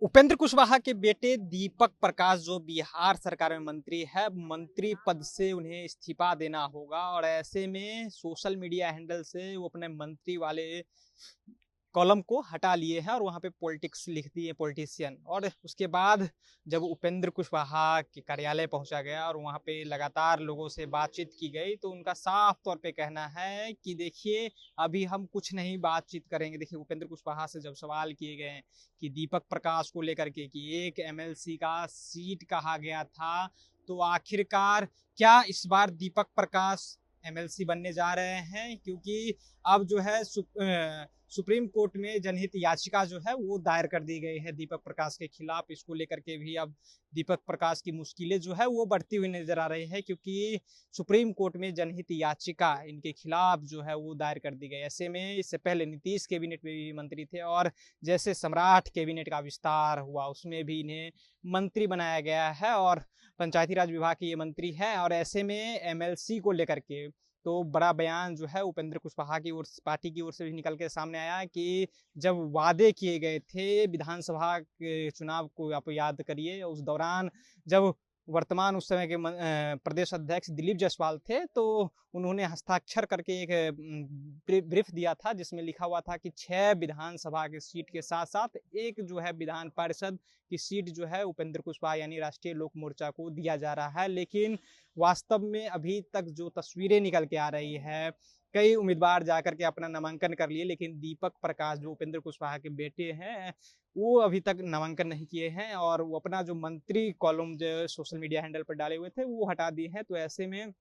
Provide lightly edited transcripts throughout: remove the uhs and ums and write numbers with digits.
उपेंद्र कुशवाहा के बेटे दीपक प्रकाश जो बिहार सरकार में मंत्री है, मंत्री पद से उन्हें इस्तीफा देना होगा और ऐसे में सोशल मीडिया हैंडल से वो अपने मंत्री वाले कॉलम को हटा लिए हैं और वहां पे पॉलिटिक्स लिख दिए पॉलिटिशियन। और उसके बाद जब उपेंद्र कुशवाहा के कार्यालय पहुंचा गया और वहां पे लगातार लोगों से बातचीत की गई तो उनका साफ तौर पे कहना है कि देखिए अभी हम कुछ नहीं बातचीत करेंगे। देखिए उपेंद्र कुशवाहा से जब सवाल किए गए कि दीपक प्रकाश को लेकर के कि एक एमएलसी का सीट कहा गया था, तो आखिरकार क्या इस बार दीपक प्रकाश एमएलसी बनने जा रहे हैं? क्योंकि अब जो है सुप्रीम कोर्ट में जनहित याचिका जो है वो दायर कर दी गई है दीपक प्रकाश के खिलाफ। इसको लेकर के भी अब दीपक प्रकाश की मुश्किलें जो है वो बढ़ती हुई नजर आ रही है, क्योंकि सुप्रीम कोर्ट में जनहित याचिका इनके खिलाफ जो है वो दायर कर दी गई। ऐसे में इससे पहले नीतीश कैबिनेट में भी मंत्री थे और जैसे सम्राट कैबिनेट का विस्तार हुआ उसमें भी इन्हें मंत्री बनाया गया है और पंचायती राज विभाग के ये मंत्री हैं। और ऐसे में एमएलसी को लेकर के तो बड़ा बयान जो है उपेंद्र कुशवाहा की ओर पार्टी की ओर से भी निकल के सामने आया कि जब वादे किए गए थे विधानसभा के चुनाव को आप याद करिए, उस दौरान जब वर्तमान उस समय के प्रदेश अध्यक्ष दिलीप जायसवाल थे तो उन्होंने हस्ताक्षर करके एक ब्रीफ दिया था जिसमें लिखा हुआ था कि 6 विधानसभा की सीट के साथ साथ एक जो है विधान परिषद की सीट जो है उपेंद्र कुशवाहा यानी राष्ट्रीय लोक मोर्चा को दिया जा रहा है। लेकिन वास्तव में अभी तक जो तस्वीरें निकल के आ रही है, कई उम्मीदवार जाकर के अपना नामांकन कर लिए लेकिन दीपक प्रकाश जो उपेंद्र कुशवाहा के बेटे हैं वो अभी तक नामांकन नहीं किए हैं और वो अपना जो मंत्री कॉलम जो सोशल मीडिया हैंडल पर डाले हुए थे वो हटा दिए हैं। तो ऐसे में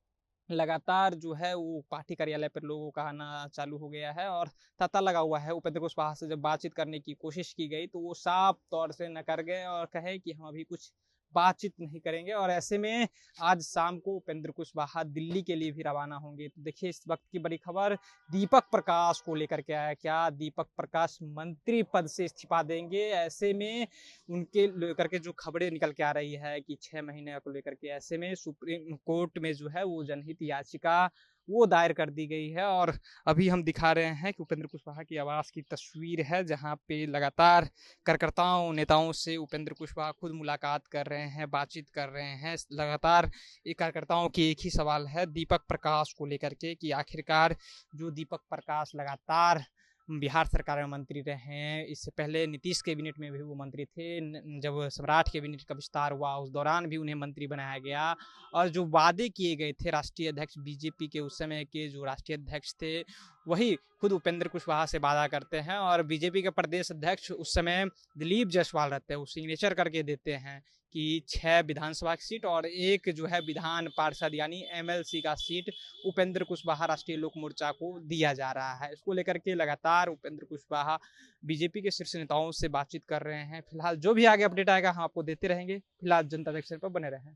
लगातार जो है वो पार्टी कार्यालय पर लोगों का आना चालू हो गया है और तांता लगा हुआ है। उपेंद्र कुशवाहा से जब बातचीत करने की कोशिश की गई तो वो साफ तौर से नकार गए और कहे कि हम अभी कुछ बातचीत नहीं करेंगे। और ऐसे में आज शाम को उपेंद्र कुशवाहा दिल्ली के लिए भी रवाना होंगे। तो देखिए इस वक्त की बड़ी खबर दीपक प्रकाश को लेकर के आया, क्या दीपक प्रकाश मंत्री पद से इस्तीफा देंगे? ऐसे में उनके लेकर के जो खबरें निकल के आ रही है कि 6 महीने को लेकर के, ऐसे में सुप्रीम कोर्ट में जो है वो जनहित याचिका वो दायर कर दी गई है। और अभी हम दिखा रहे हैं कि उपेंद्र कुशवाहा की आवास की तस्वीर है जहां पे लगातार कार्यकर्ताओं नेताओं से उपेंद्र कुशवाहा खुद मुलाकात कर रहे हैं, बातचीत कर रहे हैं। लगातार एक कार्यकर्ताओं की एक ही सवाल है दीपक प्रकाश को लेकर के कि आखिरकार जो दीपक प्रकाश लगातार बिहार सरकार में मंत्री रहे हैं, इससे पहले नीतीश कैबिनेट में भी वो मंत्री थे, जब सम्राट कैबिनेट का विस्तार हुआ उस दौरान भी उन्हें मंत्री बनाया गया। और जो वादे किए गए थे राष्ट्रीय अध्यक्ष बीजेपी के उस समय के जो राष्ट्रीय अध्यक्ष थे वही खुद उपेंद्र कुशवाहा से वादा करते हैं और बीजेपी के प्रदेश अध्यक्ष उस समय दिलीप जायसवाल रहते हैं, वो सिग्नेचर करके देते हैं कि 6 विधानसभा की सीट और एक जो है विधान पार्षद यानी एमएलसी का सीट उपेंद्र कुशवाहा राष्ट्रीय लोक मोर्चा को दिया जा रहा है। इसको लेकर के लगातार उपेंद्र कुशवाहा बीजेपी के शीर्ष नेताओं से बातचीत कर रहे हैं। फिलहाल जो भी आगे अपडेट आएगा हम आपको देते रहेंगे। फिलहाल जनता जंक्शन पर बने रहें।